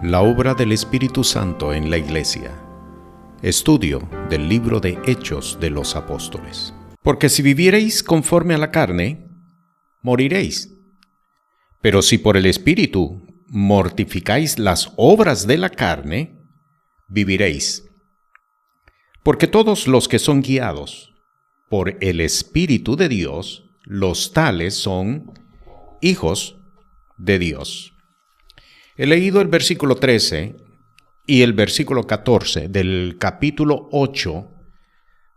La obra del Espíritu Santo en la Iglesia. Estudio del libro de Hechos de los Apóstoles. Porque si viviereis conforme a la carne, moriréis. Pero si por el Espíritu mortificáis las obras de la carne, viviréis. Porque todos los que son guiados por el Espíritu de Dios, los tales son hijos de Dios. He leído el versículo 13 y el versículo 14 del capítulo 8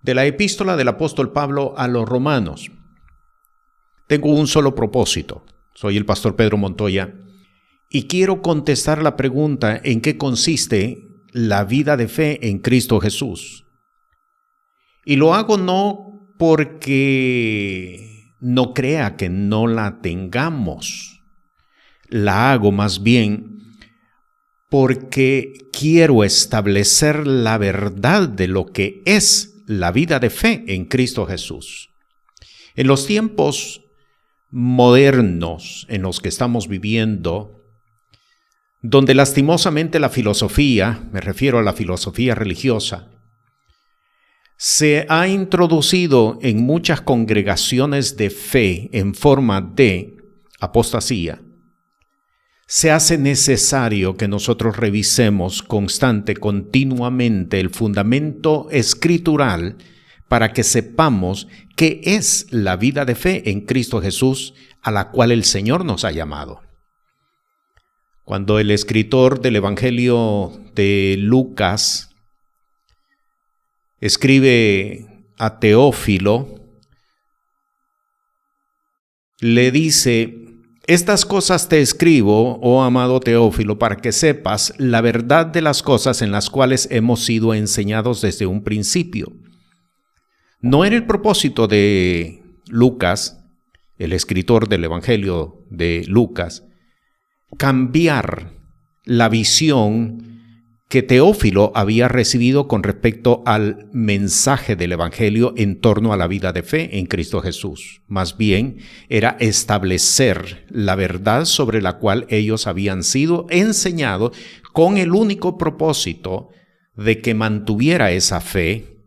de la epístola del apóstol Pablo a los romanos. Tengo un solo propósito. Soy el pastor Pedro Montoya y quiero contestar la pregunta en qué consiste la vida de fe en Cristo Jesús. Y lo hago no porque no crea que no la tengamos. La hago más bien porque quiero establecer la verdad de lo que es la vida de fe en Cristo Jesús. En los tiempos modernos en los que estamos viviendo, donde lastimosamente la filosofía, me refiero a la filosofía religiosa, se ha introducido en muchas congregaciones de fe en forma de apostasía, se hace necesario que nosotros revisemos continuamente el fundamento escritural para que sepamos qué es la vida de fe en Cristo Jesús a la cual el Señor nos ha llamado. Cuando el escritor del Evangelio de Lucas escribe a Teófilo, le dice: estas cosas te escribo, oh amado Teófilo, para que sepas la verdad de las cosas en las cuales hemos sido enseñados desde un principio. No era el propósito de Lucas, el escritor del Evangelio de Lucas, cambiar la visión que Teófilo había recibido con respecto al mensaje del Evangelio en torno a la vida de fe en Cristo Jesús. Más bien, era establecer la verdad sobre la cual ellos habían sido enseñados con el único propósito de que mantuviera esa fe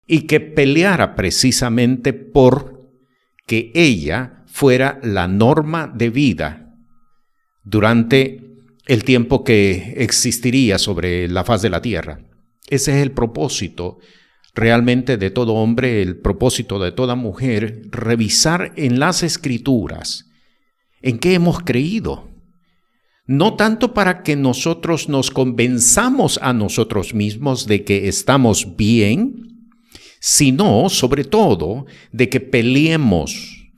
y que peleara precisamente por que ella fuera la norma de vida durante el tiempo que existiría sobre la faz de la tierra. Ese es el propósito realmente de todo hombre, el propósito de toda mujer, revisar en las Escrituras en qué hemos creído. No tanto para que nosotros nos convenzamos a nosotros mismos de que estamos bien, sino sobre todo de que peleemos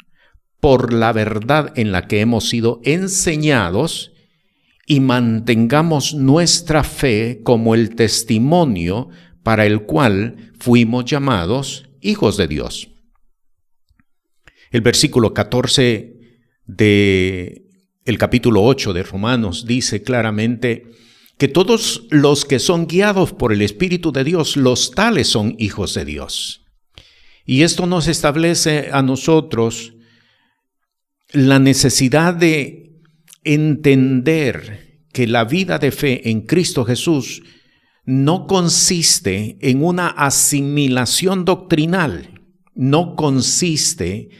por la verdad en la que hemos sido enseñados y mantengamos nuestra fe como el testimonio para el cual fuimos llamados hijos de Dios. El versículo 14 del capítulo 8 de Romanos dice claramente que todos los que son guiados por el Espíritu de Dios, los tales son hijos de Dios. Y esto nos establece a nosotros la necesidad de entender que la vida de fe en Cristo Jesús no consiste en una asimilación doctrinal, no consiste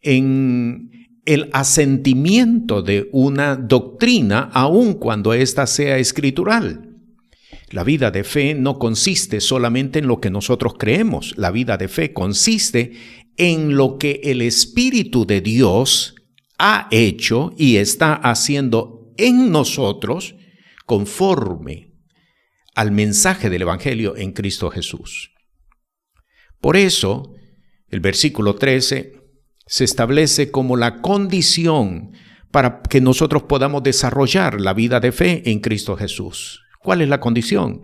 en el asentimiento de una doctrina, aun cuando ésta sea escritural. La vida de fe no consiste solamente en lo que nosotros creemos. La vida de fe consiste en lo que el Espíritu de Dios ha hecho y está haciendo en nosotros conforme al mensaje del Evangelio en Cristo Jesús. Por eso, el versículo 13 se establece como la condición para que nosotros podamos desarrollar la vida de fe en Cristo Jesús. ¿Cuál es la condición?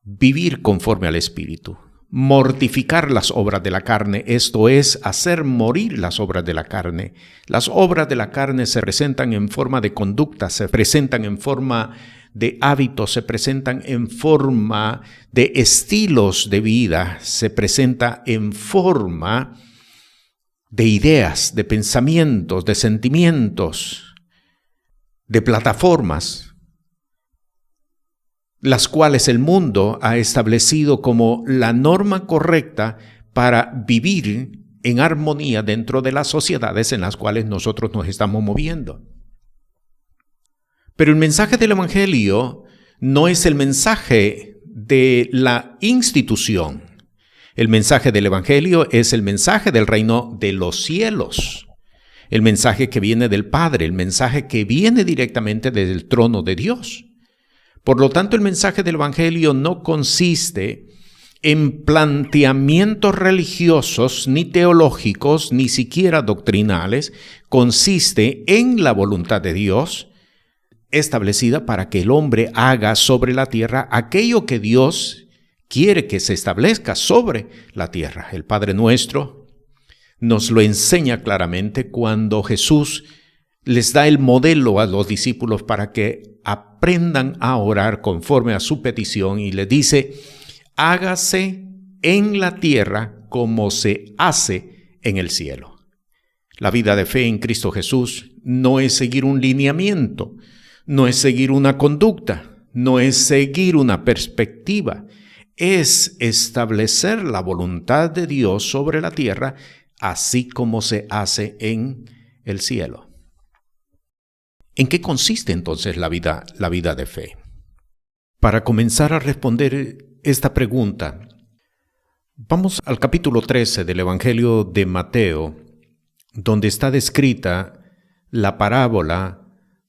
Vivir conforme al Espíritu. Mortificar las obras de la carne, esto es, hacer morir las obras de la carne. Las obras de la carne se presentan en forma de conducta, se presentan en forma de hábitos, se presentan en forma de estilos de vida, se presenta en forma de ideas, de pensamientos, de sentimientos, de plataformas las cuales el mundo ha establecido como la norma correcta para vivir en armonía dentro de las sociedades en las cuales nosotros nos estamos moviendo. Pero el mensaje del Evangelio no es el mensaje de la institución. El mensaje del Evangelio es el mensaje del reino de los cielos, el mensaje que viene del Padre, el mensaje que viene directamente desde el trono de Dios. Por lo tanto, el mensaje del Evangelio no consiste en planteamientos religiosos, ni teológicos, ni siquiera doctrinales. Consiste en la voluntad de Dios establecida para que el hombre haga sobre la tierra aquello que Dios quiere que se establezca sobre la tierra. El Padre Nuestro nos lo enseña claramente cuando Jesús les da el modelo a los discípulos para que aprendan a orar conforme a su petición y les dice: hágase en la tierra como se hace en el cielo. La vida de fe en Cristo Jesús no es seguir un lineamiento, no es seguir una conducta, no es seguir una perspectiva, es establecer la voluntad de Dios sobre la tierra, así como se hace en el cielo. ¿En qué consiste entonces la vida de fe? Para comenzar a responder esta pregunta, vamos al capítulo 13 del Evangelio de Mateo, donde está descrita la parábola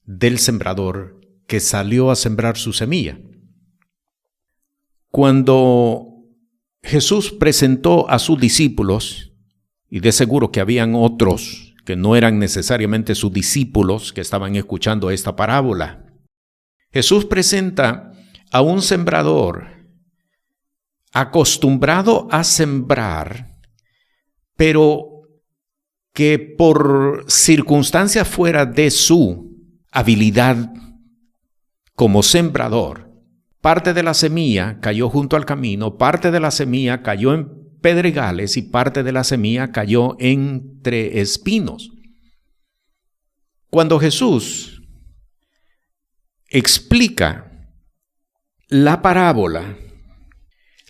del sembrador que salió a sembrar su semilla. Cuando Jesús presentó a sus discípulos, y de seguro que habían otros que no eran necesariamente sus discípulos que estaban escuchando esta parábola, Jesús presenta a un sembrador acostumbrado a sembrar, pero que por circunstancias fuera de su habilidad como sembrador, parte de la semilla cayó junto al camino, parte de la semilla cayó en pedregales y parte de la semilla cayó entre espinos. Cuando Jesús explica la parábola,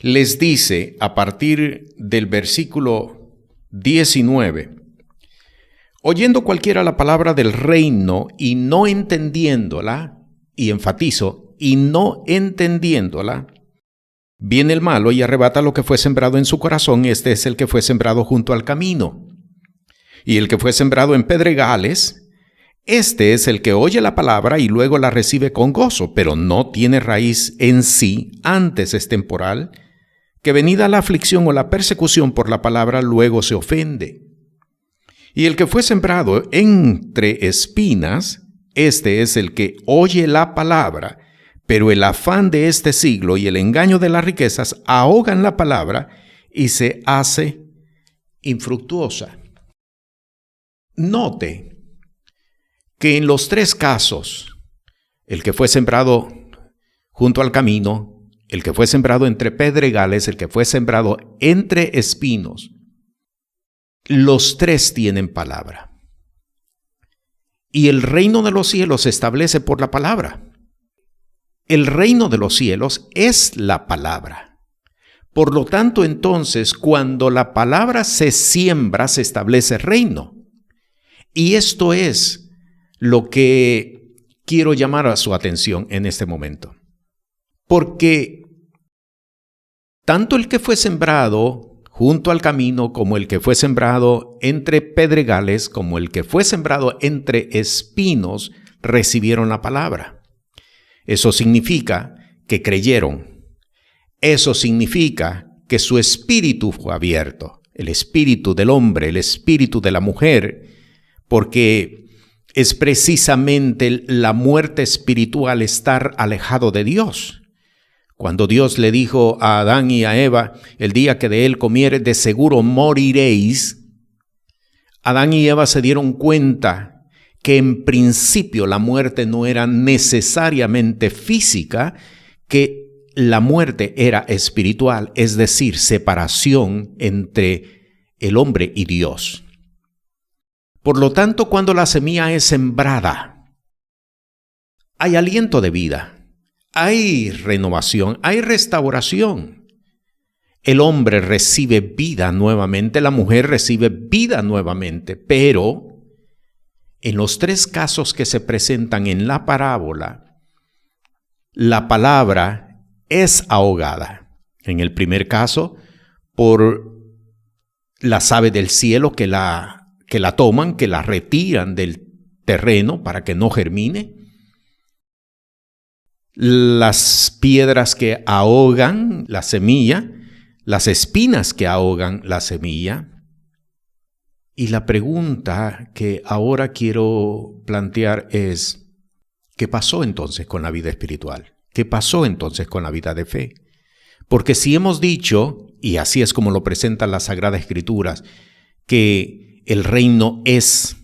les dice a partir del versículo 19: oyendo cualquiera la palabra del reino y no entendiéndola, y enfatizo, y no entendiéndola, viene el malo y arrebata lo que fue sembrado en su corazón. Este es el que fue sembrado junto al camino. Y el que fue sembrado en pedregales, este es el que oye la palabra y luego la recibe con gozo, pero no tiene raíz en sí, antes es temporal, que venida la aflicción o la persecución por la palabra, luego se ofende. Y el que fue sembrado entre espinas, este es el que oye la palabra, pero el afán de este siglo y el engaño de las riquezas ahogan la palabra y se hace infructuosa. Note que en los tres casos, el que fue sembrado junto al camino, el que fue sembrado entre pedregales, el que fue sembrado entre espinos, los tres tienen palabra. Y el reino de los cielos se establece por la palabra. El reino de los cielos es la palabra. Por lo tanto, entonces, cuando la palabra se siembra, se establece reino. Y esto es lo que quiero llamar a su atención en este momento. Porque tanto el que fue sembrado junto al camino, como el que fue sembrado entre pedregales, como el que fue sembrado entre espinos, recibieron la palabra. Eso significa que creyeron. Eso significa que su espíritu fue abierto, el espíritu del hombre, el espíritu de la mujer, porque es precisamente la muerte espiritual estar alejado de Dios. Cuando Dios le dijo a Adán y a Eva: el día que de él comieres, de seguro moriréis, Adán y Eva se dieron cuenta que en principio la muerte no era necesariamente física, que la muerte era espiritual, es decir, separación entre el hombre y Dios. Por lo tanto, cuando la semilla es sembrada, hay aliento de vida, hay renovación, hay restauración. El hombre recibe vida nuevamente, la mujer recibe vida nuevamente, pero en los tres casos que se presentan en la parábola, la palabra es ahogada. En el primer caso, por las aves del cielo que la toman, que la retiran del terreno para que no germine. Las piedras que ahogan la semilla, las espinas que ahogan la semilla. Y la pregunta que ahora quiero plantear es, ¿qué pasó entonces con la vida espiritual? ¿Qué pasó entonces con la vida de fe? Porque si hemos dicho, y así es como lo presentan las Sagradas Escrituras, que el reino es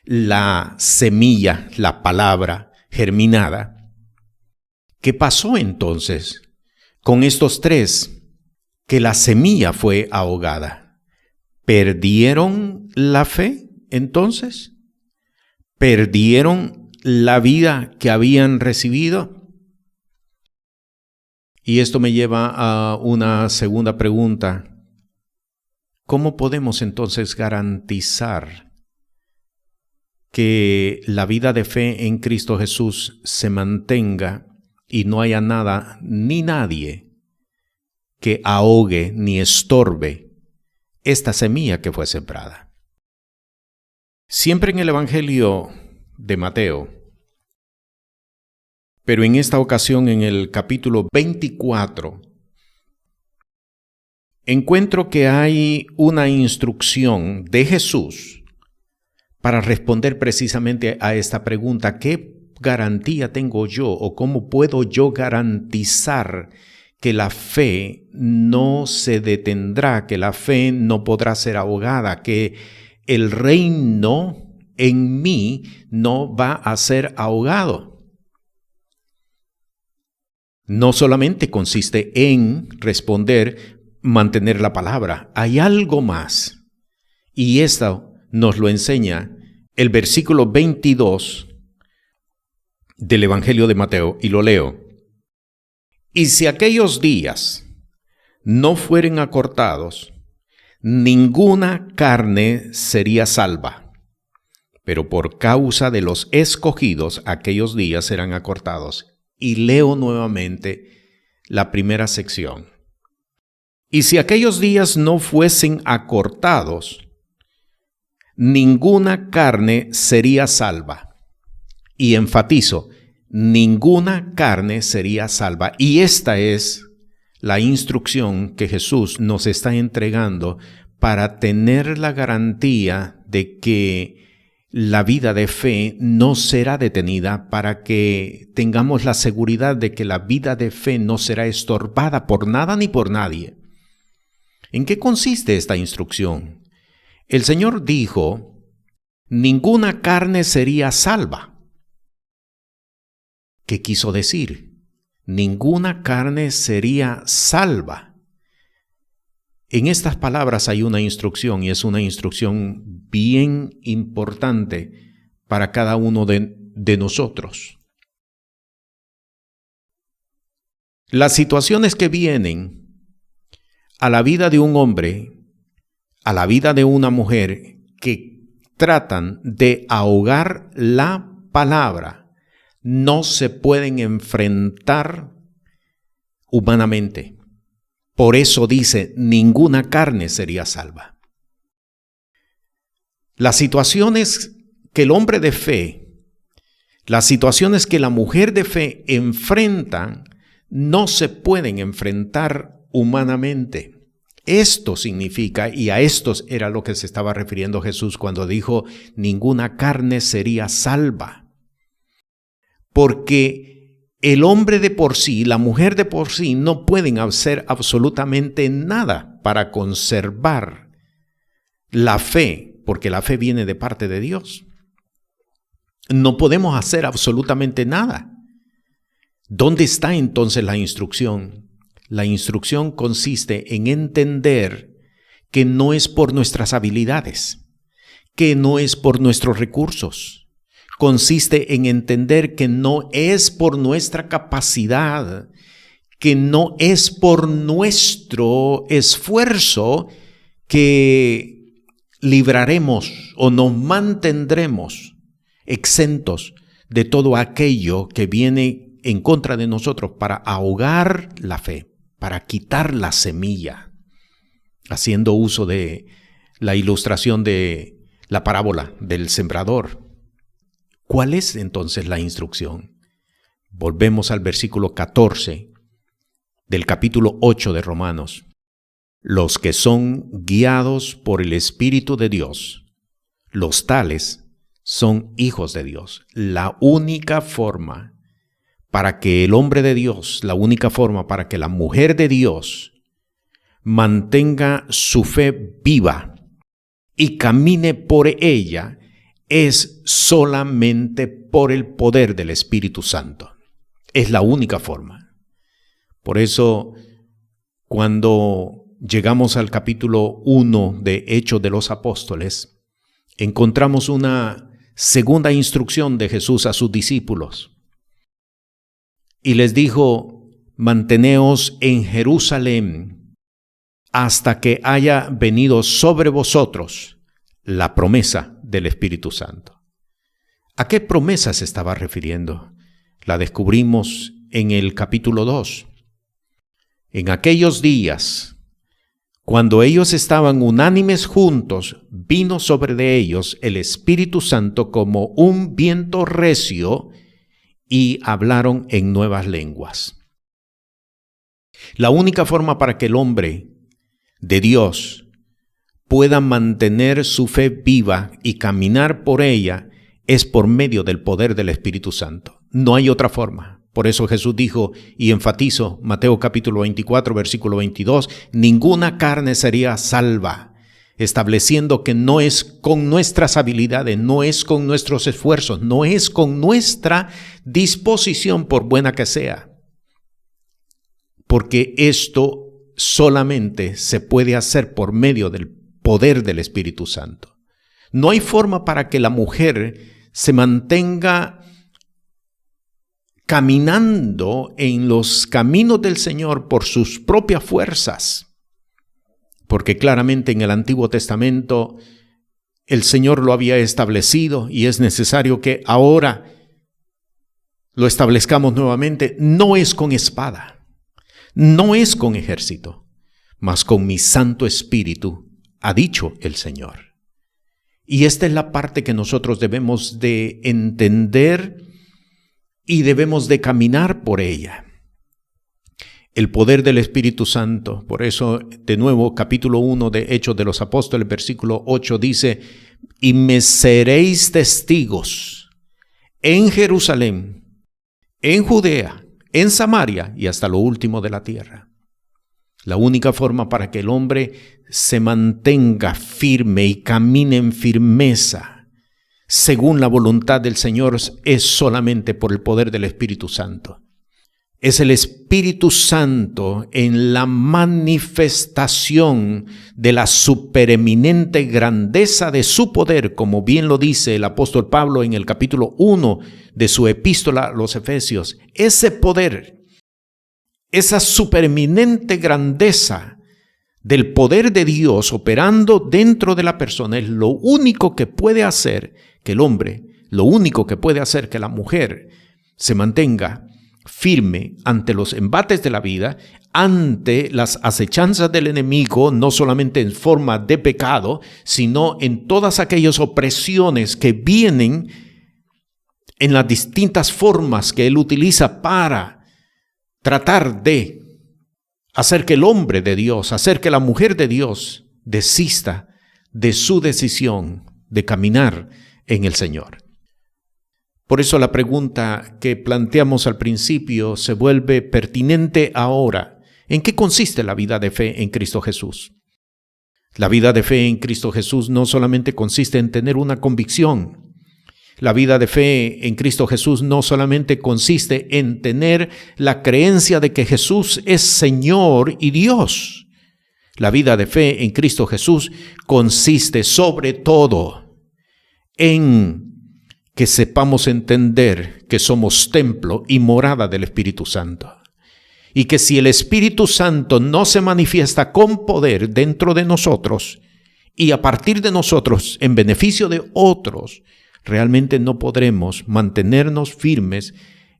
la semilla, la palabra germinada, ¿qué pasó entonces con estos tres? Que la semilla fue ahogada. ¿Perdieron la fe entonces? ¿Perdieron la vida que habían recibido? Y esto me lleva a una segunda pregunta. ¿Cómo podemos entonces garantizar que la vida de fe en Cristo Jesús se mantenga y no haya nada ni nadie que ahogue ni estorbe esta semilla que fue sembrada? Siempre en el Evangelio de Mateo, pero en esta ocasión en el capítulo 24, encuentro que hay una instrucción de Jesús para responder precisamente a esta pregunta: ¿qué garantía tengo yo o cómo puedo yo garantizar que la fe no se detendrá, que la fe no podrá ser ahogada, que el reino en mí no va a ser ahogado? No solamente consiste en responder, mantener la palabra, hay algo más. Y esto nos lo enseña el versículo 22 del Evangelio de Mateo, y lo leo. Y si aquellos días no fueren acortados, ninguna carne sería salva, pero por causa de los escogidos aquellos días serán acortados. Y leo nuevamente la primera sección. Y si aquellos días no fuesen acortados, ninguna carne sería salva. Y enfatizo, ninguna carne sería salva. Y esta es la instrucción que Jesús nos está entregando para tener la garantía de que la vida de fe no será detenida, para que tengamos la seguridad de que la vida de fe no será estorbada por nada ni por nadie. ¿En qué consiste esta instrucción? El Señor dijo, ninguna carne sería salva. ¿Qué quiso decir? Ninguna carne sería salva. En estas palabras hay una instrucción, y es una instrucción bien importante para cada uno de nosotros. Las situaciones que vienen a la vida de un hombre, a la vida de una mujer, que tratan de ahogar la palabra, no se pueden enfrentar humanamente. Por eso dice, ninguna carne sería salva. Las situaciones que el hombre de fe, las situaciones que la mujer de fe enfrentan, no se pueden enfrentar humanamente. Esto significa, y a estos era lo que se estaba refiriendo Jesús cuando dijo, ninguna carne sería salva. Porque el hombre de por sí, la mujer de por sí, no pueden hacer absolutamente nada para conservar la fe, porque la fe viene de parte de Dios. No podemos hacer absolutamente nada. ¿Dónde está entonces la instrucción? La instrucción consiste en entender que no es por nuestras habilidades, que no es por nuestros recursos, consiste en entender que no es por nuestra capacidad, que no es por nuestro esfuerzo que libraremos o nos mantendremos exentos de todo aquello que viene en contra de nosotros para ahogar la fe, para quitar la semilla, haciendo uso de la ilustración de la parábola del sembrador. ¿Cuál es entonces la instrucción? Volvemos al versículo 14 del capítulo 8 de Romanos. Los que son guiados por el Espíritu de Dios, los tales son hijos de Dios. La única forma para que el hombre de Dios, la única forma para que la mujer de Dios mantenga su fe viva y camine por ella es solamente por el poder del Espíritu Santo. Es la única forma. Por eso, cuando llegamos al capítulo 1 de Hechos de los Apóstoles, encontramos una segunda instrucción de Jesús a sus discípulos. Y les dijo: manteneos en Jerusalén hasta que haya venido sobre vosotros la promesa del Espíritu Santo. ¿A qué promesa se estaba refiriendo? La descubrimos en el capítulo 2. En aquellos días, cuando ellos estaban unánimes juntos, vino sobre de ellos el Espíritu Santo como un viento recio y hablaron en nuevas lenguas. La única forma para que el hombre de Dios pueda mantener su fe viva y caminar por ella es por medio del poder del Espíritu Santo. No hay otra forma. Por eso Jesús dijo, y enfatizo, Mateo capítulo 24, versículo 22, ninguna carne sería salva, estableciendo que no es con nuestras habilidades, no es con nuestros esfuerzos, no es con nuestra disposición, por buena que sea. Porque esto solamente se puede hacer por medio del poder del Espíritu Santo. No hay forma para que la mujer se mantenga caminando en los caminos del Señor por sus propias fuerzas, porque claramente en el Antiguo Testamento el Señor lo había establecido y es necesario que ahora lo establezcamos nuevamente. No es con espada, no es con ejército, mas con mi Santo Espíritu, ha dicho el Señor. Y esta es la parte que nosotros debemos de entender y debemos de caminar por ella. El poder del Espíritu Santo. Por eso, de nuevo, capítulo 1 de Hechos de los Apóstoles, versículo 8 dice: y me seréis testigos en Jerusalén, en Judea, en Samaria y hasta lo último de la tierra. La única forma para que el hombre se mantenga firme y camine en firmeza según la voluntad del Señor es solamente por el poder del Espíritu Santo. Es el Espíritu Santo en la manifestación de la supereminente grandeza de su poder, como bien lo dice el apóstol Pablo en el capítulo 1 de su epístola a los Efesios. Ese poder, esa supereminente grandeza del poder de Dios operando dentro de la persona es lo único que puede hacer que el hombre, lo único que puede hacer que la mujer se mantenga firme ante los embates de la vida, ante las acechanzas del enemigo, no solamente en forma de pecado, sino en todas aquellas opresiones que vienen en las distintas formas que él utiliza para tratar de hacer que el hombre de Dios, hacer que la mujer de Dios desista de su decisión de caminar en el Señor. Por eso la pregunta que planteamos al principio se vuelve pertinente ahora. ¿En qué consiste la vida de fe en Cristo Jesús? La vida de fe en Cristo Jesús no solamente consiste en tener una convicción. La vida de fe en Cristo Jesús no solamente consiste en tener la creencia de que Jesús es Señor y Dios. La vida de fe en Cristo Jesús consiste sobre todo en que sepamos entender que somos templo y morada del Espíritu Santo. Y que si el Espíritu Santo no se manifiesta con poder dentro de nosotros y a partir de nosotros en beneficio de otros, realmente no podremos mantenernos firmes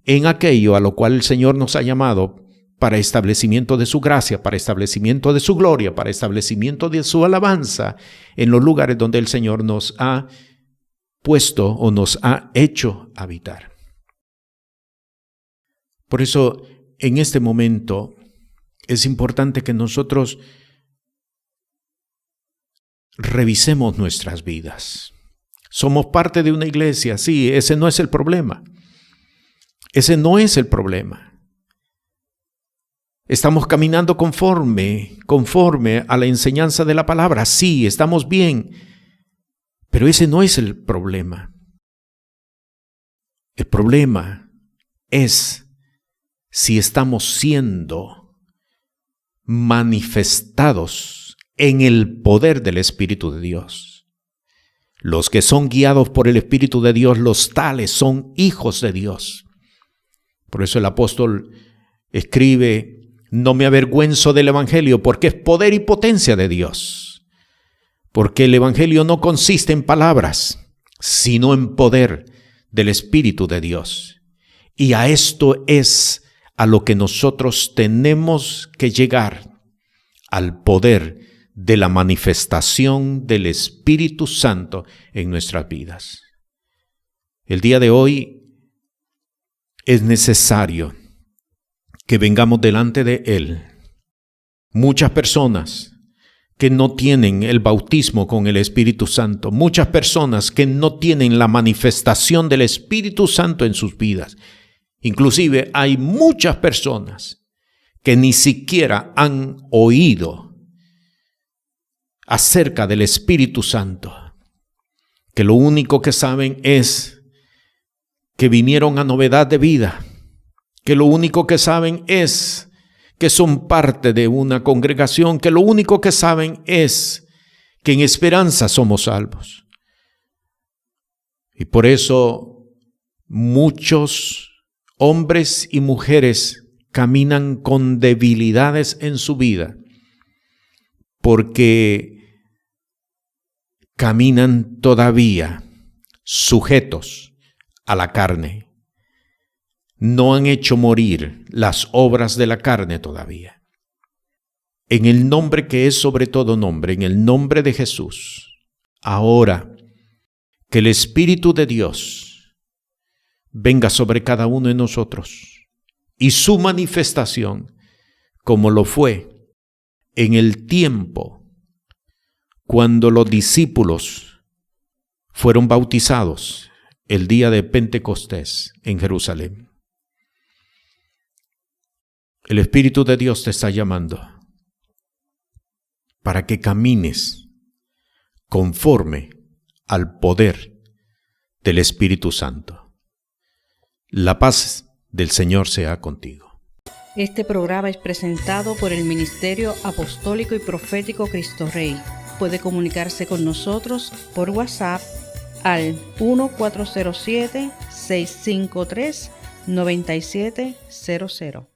en aquello a lo cual el Señor nos ha llamado para establecimiento de su gracia, para establecimiento de su gloria, para establecimiento de su alabanza en los lugares donde el Señor nos ha puesto o nos ha hecho habitar. Por eso, en este momento, es importante que nosotros revisemos nuestras vidas. Somos parte de una iglesia, sí, ese no es el problema. Ese no es el problema. Estamos caminando conforme a la enseñanza de la palabra, sí, estamos bien, pero ese no es el problema. El problema es si estamos siendo manifestados en el poder del Espíritu de Dios. Los que son guiados por el Espíritu de Dios, los tales son hijos de Dios. Por eso el apóstol escribe: no me avergüenzo del Evangelio, porque es poder y potencia de Dios. Porque el Evangelio no consiste en palabras, sino en poder del Espíritu de Dios. Y a esto es a lo que nosotros tenemos que llegar, al poder de la manifestación del Espíritu Santo en nuestras vidas. El día de hoy es necesario que vengamos delante de Él. Muchas personas que no tienen el bautismo con el Espíritu Santo, muchas personas que no tienen la manifestación del Espíritu Santo en sus vidas. Inclusive hay muchas personas que ni siquiera han oído acerca del Espíritu Santo, que lo único que saben es que vinieron a novedad de vida, que lo único que saben es que son parte de una congregación, que lo único que saben es que en esperanza somos salvos. Y por eso muchos hombres y mujeres caminan con debilidades en su vida, porque caminan todavía sujetos a la carne. No han hecho morir las obras de la carne todavía. En el nombre que es sobre todo nombre, en el nombre de Jesús, ahora que el Espíritu de Dios venga sobre cada uno de nosotros y su manifestación, como lo fue en el tiempo cuando los discípulos fueron bautizados el día de Pentecostés en Jerusalén. El Espíritu de Dios te está llamando para que camines conforme al poder del Espíritu Santo. La paz del Señor sea contigo. Este programa es presentado por el Ministerio Apostólico y Profético Cristo Rey. Puede comunicarse con nosotros por WhatsApp al 1407-653-9700.